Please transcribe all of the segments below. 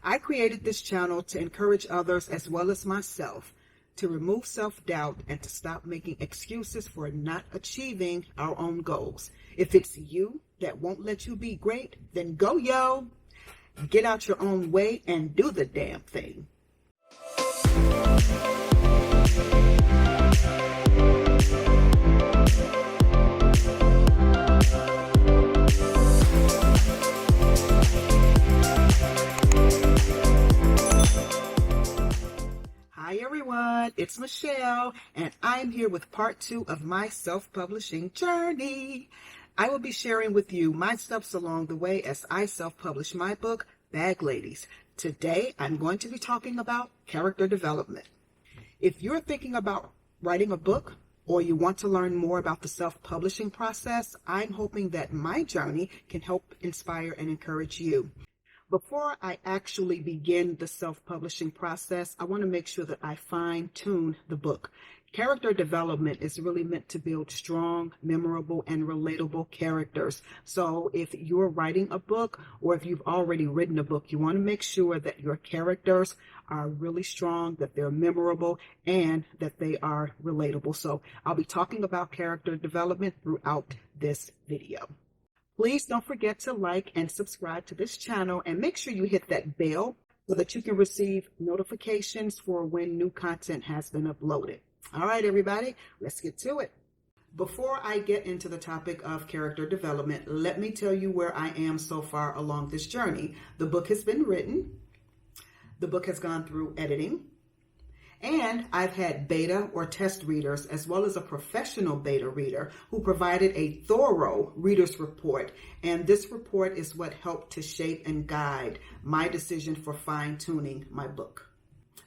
I created this channel to encourage others as well as myself to remove self-doubt and to stop making excuses for not achieving our own goals. If it's you that won't let you be great, then go, yo. Get out your own way and do the damn thing. Hi everyone, it's Michelle, and I'm here with part 2 of my self-publishing journey. I will be sharing with you my steps along the way as I self-publish my book, Bag Ladies. Today, I'm going to be talking about character development. If you're thinking about writing a book or you want to learn more about the self-publishing process, I'm hoping that my journey can help inspire and encourage you. Before I actually begin the self-publishing process, I want to make sure that I fine-tune the book. Character development is really meant to build strong, memorable, and relatable characters. So if you're writing a book or if you've already written a book, you want to make sure that your characters are really strong, that they're memorable, and that they are relatable. So I'll be talking about character development throughout this video. Please don't forget to like and subscribe to this channel and make sure you hit that bell so that you can receive notifications for when new content has been uploaded. All right, everybody, let's get to it. Before I get into the topic of character development, let me tell you where I am so far along this journey. The book has been written. The book has gone through editing. And I've had beta or test readers, as well as a professional beta reader who provided a thorough reader's report. And this report is what helped to shape and guide my decision for fine-tuning my book.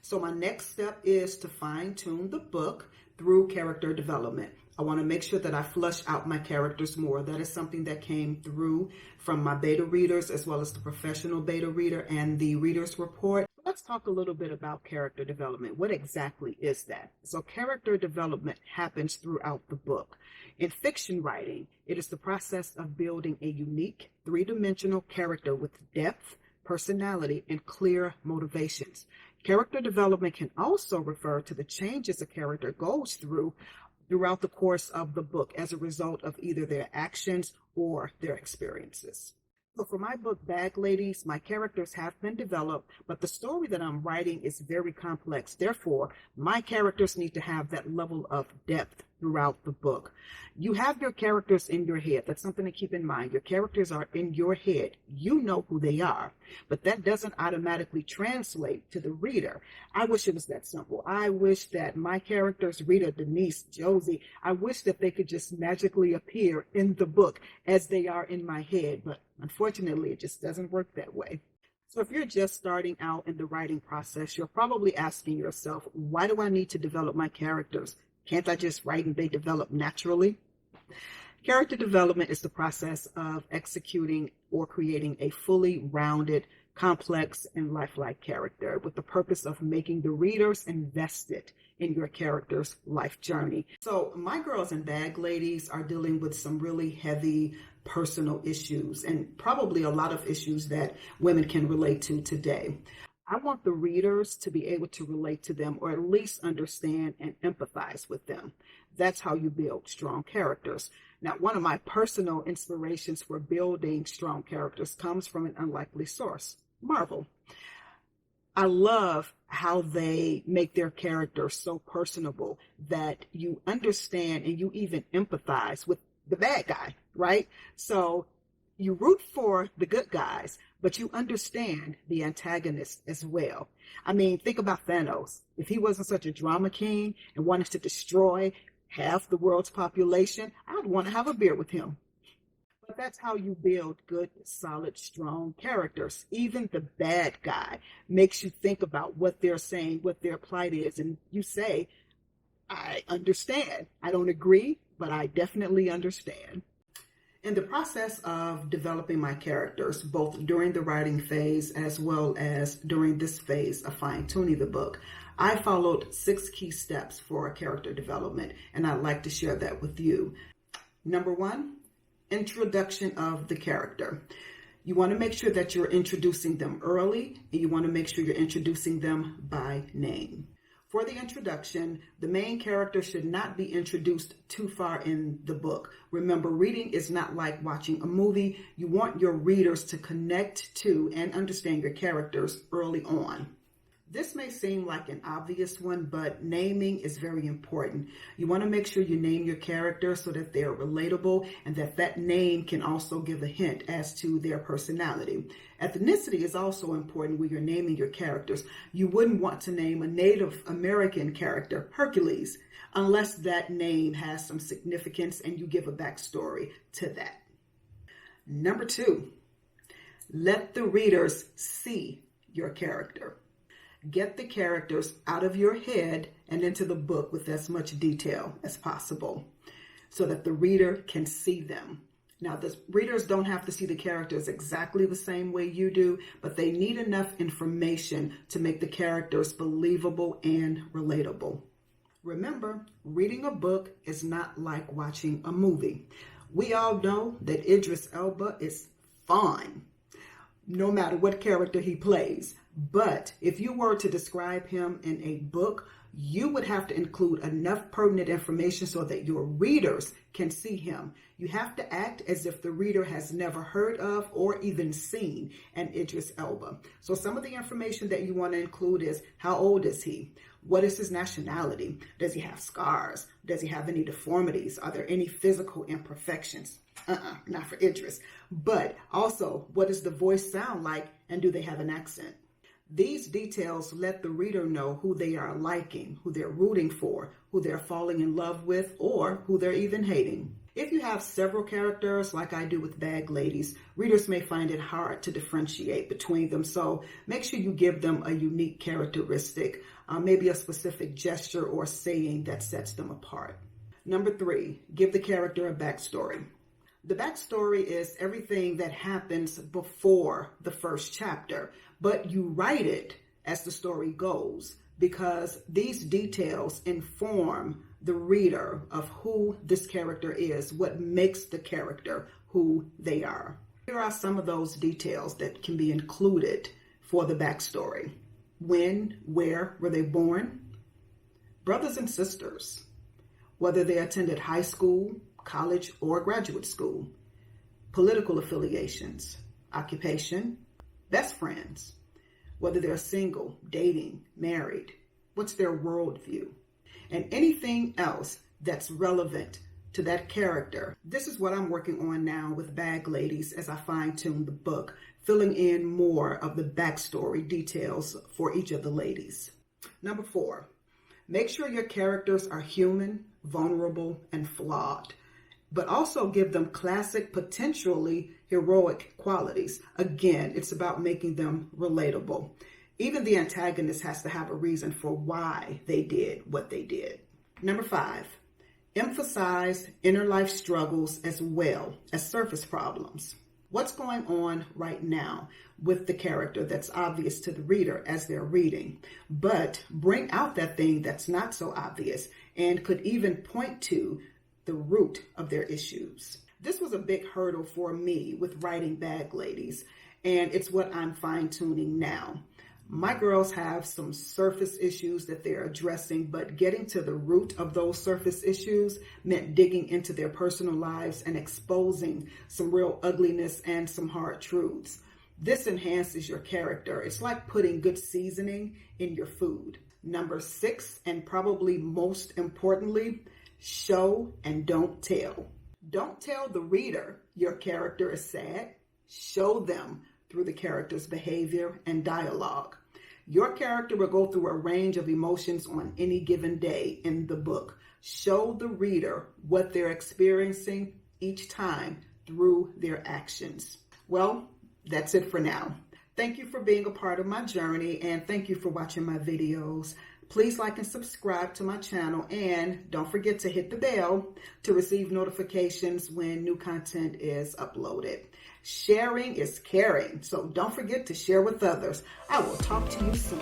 So my next step is to fine-tune the book through character development. I want to make sure that I flush out my characters more. That is something that came through from my beta readers, as well as the professional beta reader and the reader's report. Let's talk a little bit about character development. What exactly is that? So character development happens throughout the book. In fiction writing, it is the process of building a unique three-dimensional character with depth, personality, and clear motivations. Character development can also refer to the changes a character goes throughout the course of the book as a result of either their actions or their experiences. So for my book, Bag Ladies, my characters have been developed, but the story that I'm writing is very complex. Therefore, my characters need to have that level of depth throughout the book. You have your characters in your head. That's something to keep in mind. Your characters are in your head. You know who they are, but that doesn't automatically translate to the reader. I wish it was that simple. I wish that my characters, Rita, Denise, Josie, I wish that they could just magically appear in the book as they are in my head, but unfortunately, it just doesn't work that way. So if you're just starting out in the writing process, you're probably asking yourself, why do I need to develop my characters? Can't I just write and they develop naturally? Character development is the process of executing or creating a fully rounded, complex, and lifelike character with the purpose of making the readers invested in your character's life journey. So my girls and Bag Ladies are dealing with some really heavy personal issues and probably a lot of issues that women can relate to today. I want the readers to be able to relate to them or at least understand and empathize with them. That's how you build strong characters. Now, one of my personal inspirations for building strong characters comes from an unlikely source, Marvel. I love how they make their characters so personable that you understand and you even empathize with the bad guy, right? So you root for the good guys, but you understand the antagonist as well. I mean, think about Thanos. If he wasn't such a drama king and wanted to destroy half the world's population, I'd want to have a beer with him. But that's how you build good, solid, strong characters. Even the bad guy makes you think about what they're saying, what their plight is, and you say, I understand. I don't agree, but I definitely understand. In the process of developing my characters, both during the writing phase as well as during this phase of fine-tuning the book, I followed 6 key steps for character development, and I'd like to share that with you. Number 1, introduction of the character. You want to make sure that you're introducing them early, and you want to make sure you're introducing them by name. For the introduction, the main character should not be introduced too far in the book. Remember, reading is not like watching a movie. You want your readers to connect to and understand your characters early on. This may seem like an obvious one, but naming is very important. You want to make sure you name your character so that they're relatable and that name can also give a hint as to their personality. Ethnicity is also important when you're naming your characters. You wouldn't want to name a Native American character Hercules unless that name has some significance and you give a backstory to that. Number 2, let the readers see your character. Get the characters out of your head and into the book with as much detail as possible so that the reader can see them. Now, the readers don't have to see the characters exactly the same way you do, but they need enough information to make the characters believable and relatable. Remember, reading a book is not like watching a movie. We all know that Idris Elba is fun, no matter what character he plays. But if you were to describe him in a book, you would have to include enough pertinent information so that your readers can see him. You have to act as if the reader has never heard of or even seen an Idris Elba. So some of the information that you want to include is, how old is he? What is his nationality? Does he have scars? Does he have any deformities? Are there any physical imperfections? Not for Idris. But also, what does the voice sound like, and do they have an accent? These details let the reader know who they are liking, who they're rooting for, who they're falling in love with, or who they're even hating. If you have several characters, like I do with Bag Ladies, readers may find it hard to differentiate between them. So make sure you give them a unique characteristic, maybe a specific gesture or saying that sets them apart. Number 3, give the character a backstory. The backstory is everything that happens before the first chapter, but you write it as the story goes because these details inform the reader of who this character is, what makes the character who they are. Here are some of those details that can be included for the backstory. When, where were they born? Brothers and sisters. Whether they attended high school, college, or graduate school. Political affiliations, occupation, best friends, whether they're single, dating, married, what's their worldview, and anything else that's relevant to that character. This is what I'm working on now with Bag Ladies as I fine-tune the book, filling in more of the backstory details for each of the ladies. Number 4, make sure your characters are human, vulnerable, and flawed, but also give them classic, potentially heroic qualities. Again, it's about making them relatable. Even the antagonist has to have a reason for why they did what they did. Number 5, emphasize inner life struggles as well as surface problems. What's going on right now with the character that's obvious to the reader as they're reading, but bring out that thing that's not so obvious and could even point to the root of their issues. This was a big hurdle for me with writing Bag Ladies, and it's what I'm fine-tuning now. My girls have some surface issues that they're addressing, but getting to the root of those surface issues meant digging into their personal lives and exposing some real ugliness and some hard truths. This enhances your character. It's like putting good seasoning in your food. Number 6, and probably most importantly, show and don't tell. Don't tell the reader your character is sad. Show them through the character's behavior and dialogue. Your character will go through a range of emotions on any given day in the book. Show the reader what they're experiencing each time through their actions. Well, that's it for now. Thank you for being a part of my journey, and thank you for watching my videos. Please like and subscribe to my channel, and don't forget to hit the bell to receive notifications when new content is uploaded. Sharing is caring, so don't forget to share with others. I will talk to you soon.